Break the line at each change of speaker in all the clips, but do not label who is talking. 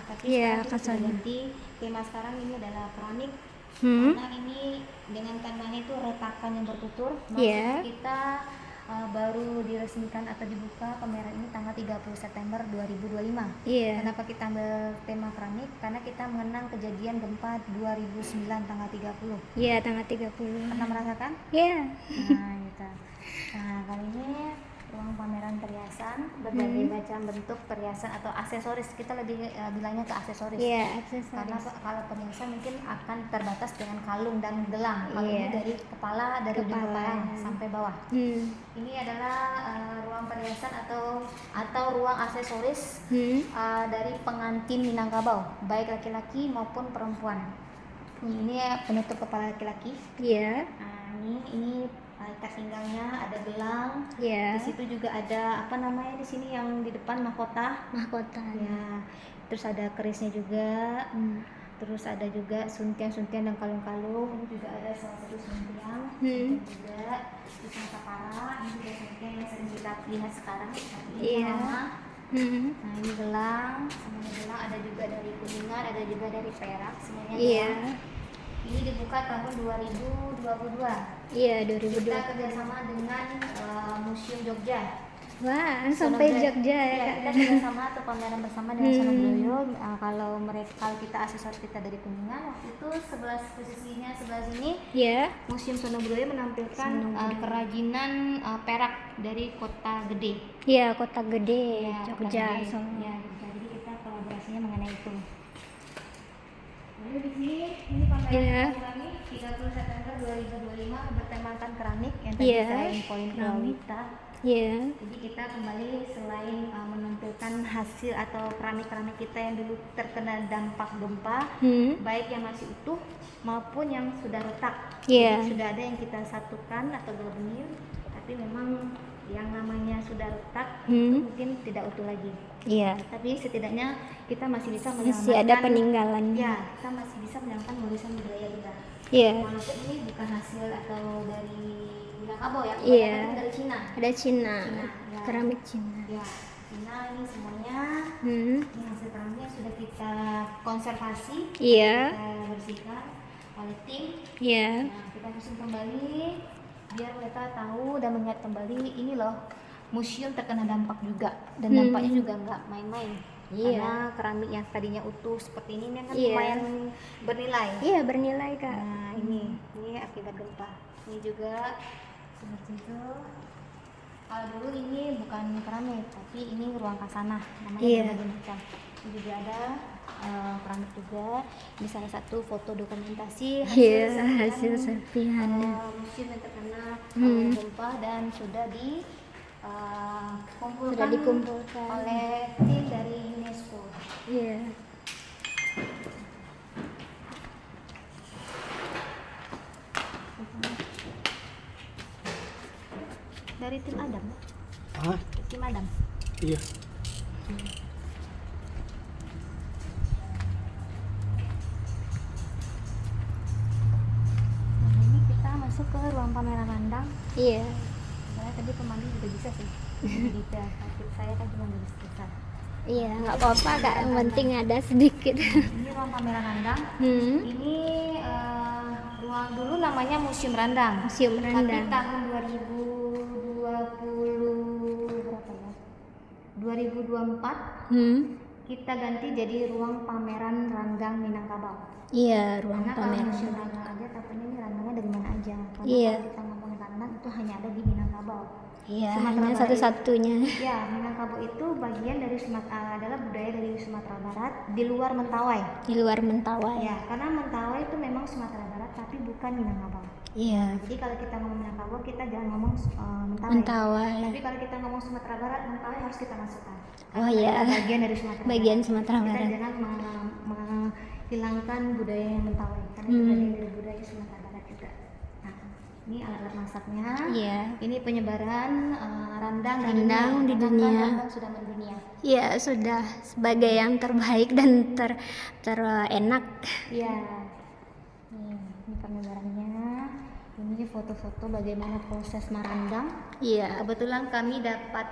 tapi
Iya,
sekarang kita sudah
kasarnya.
ganti tema. Sekarang ini adalah keramik.
Hmm.
Karena ini dengan temanya itu retakan yang bertutur,
Iya.
makanya kita baru diresmikan atau dibuka pameran ini tanggal 30 September 2025.
Iya.
Kenapa kita ambil tema keramik? Karena kita mengenang kejadian gempa 2009 tanggal 30.
Iya, tanggal 30.
Pernah merasakan?
Iya.
Nah, gitu. Nah, kali ini ruang pameran perhiasan, berbagai macam bentuk perhiasan atau aksesoris. Kita lebih bilangnya ke aksesoris.
Iya,
Karena
aksesoris.
kalau perhiasan mungkin akan terbatas dengan kalung dan gelang. Kalau
Iya.
ini dari kepala, dari ujung kepala sampai bawah. Ini adalah ruang perhiasan atau ruang aksesoris dari pengantin Minangkabau, baik laki-laki maupun perempuan. Ini penutup kepala laki-laki.
Iya.
Nah, ini tas pinggangnya, ada gelang.
Iya.
Di situ juga ada apa namanya di sini yang di depan mahkota.
Mahkota.
Ya. Terus ada kerisnya juga. Terus ada juga suntiang-suntiang dan kalung-kalung. Ini juga ada salah satu suntiang. Suntiang juga pisang sapara. Ini juga suntiang yang sering kita lihat sekarang. Ini lama. Nah, ini gelang. Semuanya gelang. Ada juga dari Kuningan, ada juga dari Perak. Semuanya gelang. Ini dibuka tahun 2022.
Iya, 2002.
Kita kerjasama dengan Museum Jogja.
Wah, sampai Jogja ya,
Ya,
Kak.
kita kerjasama atau pameran bersama dengan Sonogroyo. Kalau kita aksesoris kita dari Kuningan, waktu itu posisinya sebelah sini.
Iya.
Museum Sonogroyo menampilkan kerajinan perak dari Kota Gede.
Iya, Kota Gede,
Ya, Kota
Jogja.
Gede. Ya, jadi kita kolaborasinya mengenai itu. Lalu di sini ini pameran keramik 30 September 2025 bertemakan keramik yang tadi saya infoin ke Wita.
Iya.
Jadi kita kembali selain menampilkan hasil atau keramik-keramik kita yang dulu terkena dampak gempa, baik yang masih utuh maupun yang sudah retak.
Iya.
Jadi sudah ada yang kita satukan atau gabungin, tapi memang yang namanya sudah retak itu mungkin tidak utuh lagi.
Iya.
Tapi setidaknya kita masih bisa menyelamatkan.
Masih ada peninggalan.
Ya, kita masih bisa menyelamatkan warisan budaya kita.
Iya.
Walaupun ini bukan hasil atau dari Minangkabau ya,
Iya.
tapi dari Cina.
Ada Cina.
Ya.
Keramik Cina.
Ya, Cina ini semuanya. Ini hasil keramiknya sudah kita konservasi.
Iya.
Kita bersihkan oleh tim.
Iya.
Nah, kita susun kembali biar mereka tahu dan mengingat kembali ini loh museum terkena dampak juga, dan dampaknya juga nggak main-main.
Iya.
Karena keramik yang tadinya utuh seperti ini kan
Iya.
lumayan bernilai.
Iya, bernilai, Kak.
Nah, ini akibat gempa. Ini juga seperti itu. Kalau dulu ini bukan keramik, tapi ini ruang kasanah, namanya berbagai macam. Ini juga ada keramik juga. Ini salah satu foto dokumentasi
hasil serpihan.
museum yang terkena gempa dan sudah dikumpulkan oleh tim dari UNESCO.
Iya.
Dari tim Adam.
Hah?
Tim Adam.
Iya.
Nah, ini kita masuk ke ruang pameran randang.
Iya.
Saya tadi pemandu juga bisa sih. Detail. Tapi saya kan cuma nulis besar.
Iya, nggak apa-apa, Kak. Yang penting ada sedikit.
Ini ruang pameran randang. Ini ruang dulu namanya Museum Randang.
Museum Randang.
Tapi tahun 2020 berapa ya? 2024 kita ganti jadi ruang pameran randang Minangkabau.
Iya, ruang
Karena kalau
pameran.
museum randang aja, tapi ini randangnya dari mana aja? Karena
Iya.
kalau kita ngomongin randang itu hanya ada di Minangkabau.
Iya,
Sumatera
hanya
Barat
satu-satunya.
Ya, Minangkabau itu bagian dari adalah budaya dari Sumatera Barat di luar Mentawai.
Di luar Mentawai.
Ya, karena Mentawai itu memang Sumatera Barat tapi bukan Minangkabau.
Iya.
Jadi kalau kita ngomong Minangkabau, kita jangan ngomong Mentawai.
Mentawai.
Tapi kalau kita ngomong Sumatera Barat, Mentawai harus kita masukkan.
Oh
Karena
iya.
itu bagian dari Sumatera
Bagian
Barat.
Sumatera
Kita
Barat.
jangan menghilangkan budaya yang Mentawai karena itu bagian dari budaya Sumatera Barat juga. Nah, ini alat-alat masaknya.
Iya.
Ini penyebaran randang
Randang di
Karena
dunia.
randang sudah mendunia.
Iya, sudah sebagai yang terbaik dan terenak.
Iya. Nih, ini penyebarannya. Ini foto-foto bagaimana proses merandang.
Iya.
Kebetulan kami dapat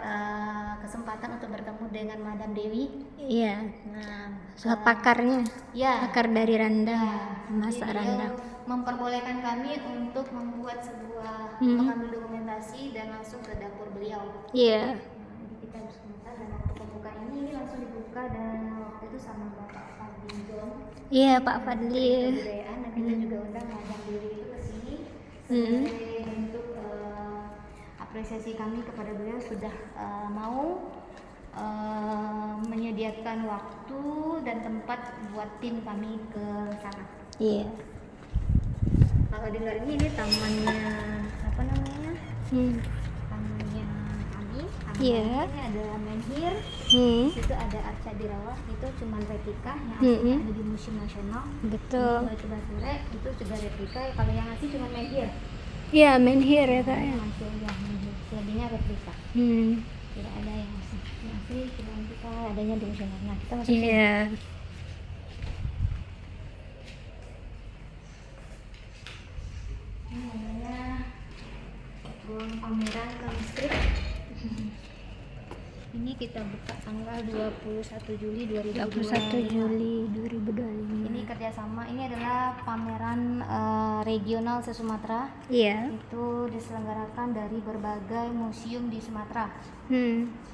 kesempatan untuk bertemu dengan Madam Dewi.
Iya.
Nah,
Pakarnya.
ya,
Pakar dari rendang.
ya,
Masak
jadi
rendang.
beliau memperbolehkan kami untuk membuat sebuah mengambil dokumentasi dan langsung ke dapur beliau.
Iya.
Jadi kita bersebentar dan waktu pembukaan ini langsung dibuka dan waktu itu sama Bapak Fadli John.
Iya, Pak Fadli.
Kebudayaan dan kita juga undang Madam Dewi itu ke sini sebagai bentuk apresiasi kami kepada beliau sudah mau menyediakan waktu dan tempat buat tim kami ke sana.
Iya.
Kalau dengar ini tamannya apa namanya? Tamannya kami.
Iya.
Ini ada menhir. Situ ada arca di rawa, itu cuma replika yang aslinya ada di Museum Nasional.
Betul.
Batu Bature itu juga replika, kalau yang asli cuma menhir.
Iya, menhir ya kak ya.
Masih ya menhir, selebihnya replika. Tidak ada yang asli. Yang asli cuma kita adanya di Museum Nasional. Nah, kita masuk sini.
Iya.
Ini namanya ruang pameran manuskrip. Ini kita buka tanggal 21 Juli 2025.
21 Juli 2025.
Ini kerjasama, ini adalah pameran regional se-Sumatera.
Iya.
Itu diselenggarakan dari berbagai museum di Sumatera.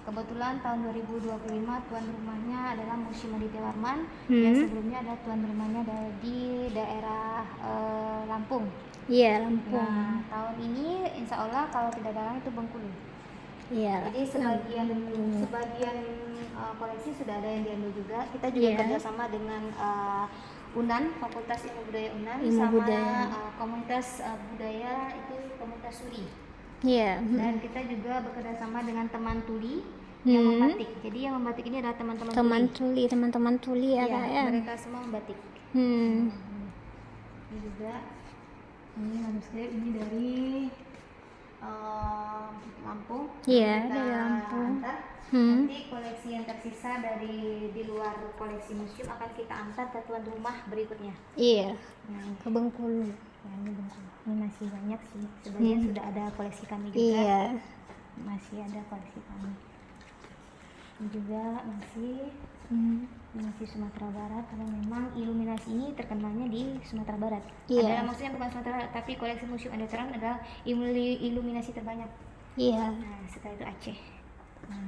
Kebetulan tahun 2025 tuan rumahnya adalah Museum Aditya Warman. Yang sebelumnya ada tuan rumahnya di daerah Lampung.
Iya, Lampung.
Nah, tahun ini insya Allah kalau tidak ada itu Bengkulu.
Iya.
Jadi sebagian koleksi sudah ada yang diambil juga. Kita juga kerjasama dengan UNAN, Fakultas Ilmu Budaya UNAN, sama komunitas budaya itu komunitas Suri.
Iya.
Dan kita juga bekerjasama dengan teman tuli yang membatik. Jadi yang membatik ini adalah
teman-teman tuli ya kak ya.
Mereka semua membatik. Ini juga ini manuskrip ini dari Lampung.
Iya,
Kita
dari Lampung.
antar. Nanti koleksi yang tersisa dari di luar koleksi museum akan kita antar ke tuan rumah berikutnya.
Iya.
Yang
Ke Bengkulu.
ini Bengkulu. Ini masih banyak sih. Sebagian sudah ada koleksi kami juga.
Iya.
Masih ada koleksi kami. Ini juga masih Sumatera Barat, karena memang iluminasi ini terkenalnya di Sumatera Barat.
Iya.
Adalah maksudnya bukan Sumatera Barat, tapi koleksi museum Adatran adalah iluminasi terbanyak.
Iya.
Nah, setelah itu Aceh. Nah,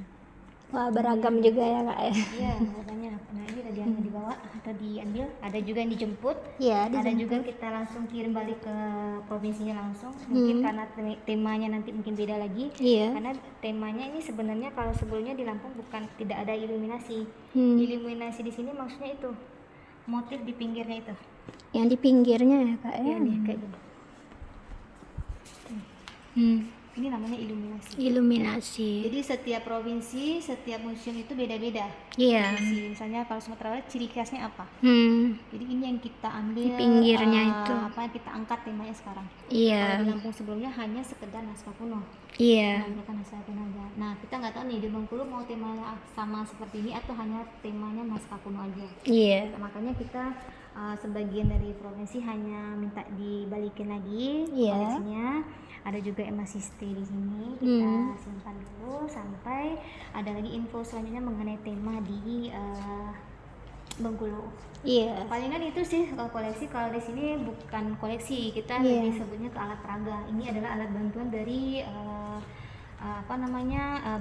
Wah, beragam juga ya kak ya.
iya, banyak. Nah, ini tadi yang dibawa atau diambil, ada juga yang dijemput.
Iya,
Ada juga kita langsung kirim balik ke provinsinya langsung. Mungkin karena temanya nanti mungkin beda lagi.
Iya.
Karena temanya ini sebenarnya kalau sebelumnya di Lampung tidak ada iluminasi. Iluminasi di sini maksudnya itu motif di pinggirnya itu.
Yang di pinggirnya ya kak ya.
Nih, kayak gini. Ini namanya iluminasi.
Iluminasi.
Jadi setiap provinsi, setiap museum itu beda-beda.
Iya.
Misalnya kalau Sumatera Barat ciri khasnya apa? Jadi ini yang kita ambil
Di pinggirnya itu.
apa yang kita angkat temanya sekarang.
Iya.
Kalau di Lampung sebelumnya hanya sekedar naskah kuno.
Iya.
Mereka naskah kuno aja. Nah, kita nggak tahu nih di Bengkulu mau temanya sama seperti ini atau hanya temanya naskah kuno aja.
Iya.
Makanya kita sebagian dari provinsi hanya minta dibalikin lagi
Iya.
koleksinya. Ada juga yang masih stay di sini, kita simpan dulu sampai ada lagi info selanjutnya mengenai tema di Bengkulu.
Iya.
Palingan itu sih koleksi. Kalau di sini bukan koleksi, kita lebih sebutnya ke alat peraga. Ini adalah alat bantuan dari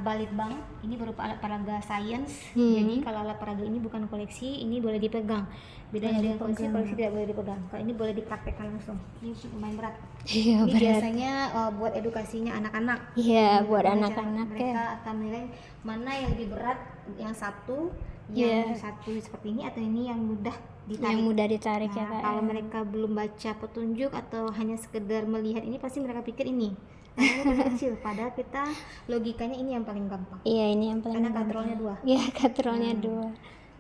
Balitbang. Ini berupa alat peraga sains. Jadi kalau alat peraga ini bukan koleksi, ini boleh dipegang. Bedanya dengan koleksi tidak boleh dipegang. Kalau ini boleh dipraktekkan langsung. Ini lumayan berat.
Iya,
Ini
berat.
biasanya buat edukasinya anak-anak.
Iya, buat anak-anak
Mereka
ya.
akan menilai mana yang lebih berat, yang satu, yang satu seperti ini atau ini yang mudah ditarik.
Yang mudah ditarik ya
Nah,
kak.
kalau mereka belum baca petunjuk atau hanya sekedar melihat ini, pasti mereka pikir ini. Karena ini paling kecil, padahal kita logikanya ini yang paling gampang.
Iya, ini yang paling
Karena katrolnya 2.
Iya, katrolnya 2.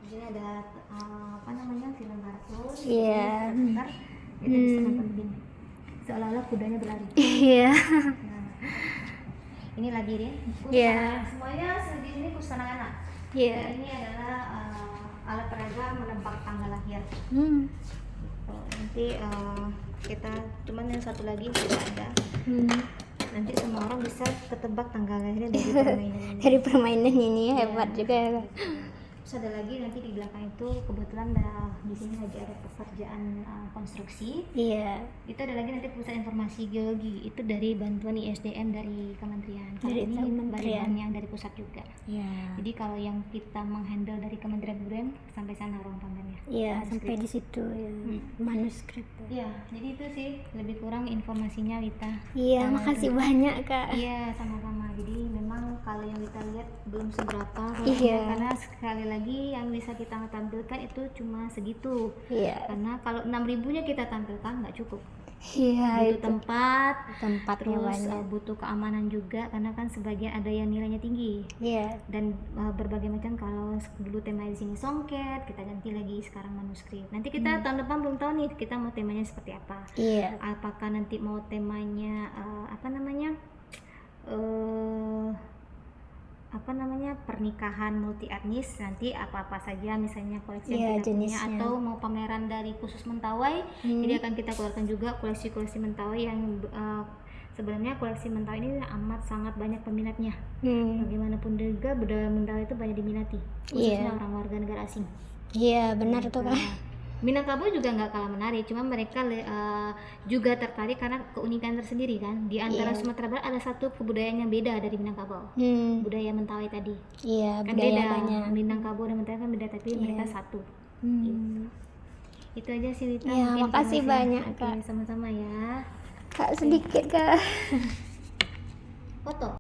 Di sini ada film kartun.
Iya.
Bentar, kita bisa nonton begini. Seolah-olah kudanya berlari.
Iya.
Nah, ini labirin.
Iya.
Semuanya di sini khusus anak-anak.
Iya.
Ini adalah alat peraga menebak tanggal lahir. Nanti kita cuman yang satu lagi tidak ada. Nanti semua orang bisa ketebak tanggal lahirnya dari permainan ini.
Dari permainan ini hebat juga ya.
Terus ada lagi nanti di belakang itu kebetulan di sini lagi ada pekerjaan konstruksi.
Iya.
Itu ada lagi nanti pusat informasi geologi, itu dari bantuan ISDM dari kementerian. Kalau
Dari
ini
kementerian.
yang dari pusat juga.
Iya.
Jadi kalau yang kita menghandle dari Kementerian Kebudayaan sampai sana ruang pamernya.
Iya, sampai di situ ya. Manuskrip.
Iya, jadi itu sih lebih kurang informasinya Wita.
Iya, makasih banyak Kak.
Iya, sama-sama. Jadi memang kalau yang kita lihat belum seberapa,
Iya.
karena sekali lagi yang bisa kita tampilkan itu cuma segitu.
Iya.
Karena kalau 6.000-nya kita tampilkan nggak cukup.
Iya,
Butuh tempat,
tempatnya
terus
banyak.
butuh keamanan juga karena kan sebagian ada yang nilainya tinggi.
Iya.
Dan berbagai macam, kalau dulu tema di sini songket, kita ganti lagi sekarang manuskrip. Nanti kita tahun depan belum tahu nih kita mau temanya seperti apa.
Iya.
Apakah nanti mau temanya pernikahan multi etnis, nanti apa-apa saja misalnya koleksi
Iya,
yang kita punya,
jenisnya.
atau mau pameran dari khusus Mentawai. Jadi akan kita keluarkan juga koleksi-koleksi Mentawai yang sebenarnya koleksi Mentawai ini amat sangat banyak peminatnya. Bagaimanapun juga budaya Mentawai itu banyak diminati, khususnya orang warga negara asing.
Iya, benar tuh Kak.
Minangkabau juga nggak kalah menarik, cuma mereka juga tertarik karena keunikan tersendiri kan. Di antara Sumatera Barat ada satu kebudayaan yang beda dari Minangkabau, budaya Mentawai tadi.
Iya,
Kan
budaya
beda,
banyak.
Minangkabau dan Mentawai kan beda, tapi mereka satu. Itu aja sih Wita.
Ya,
Mungkin
makasih
informasi.
banyak,
Oke,
Kak.
sama-sama ya.
Kak sedikit Kak.
Foto.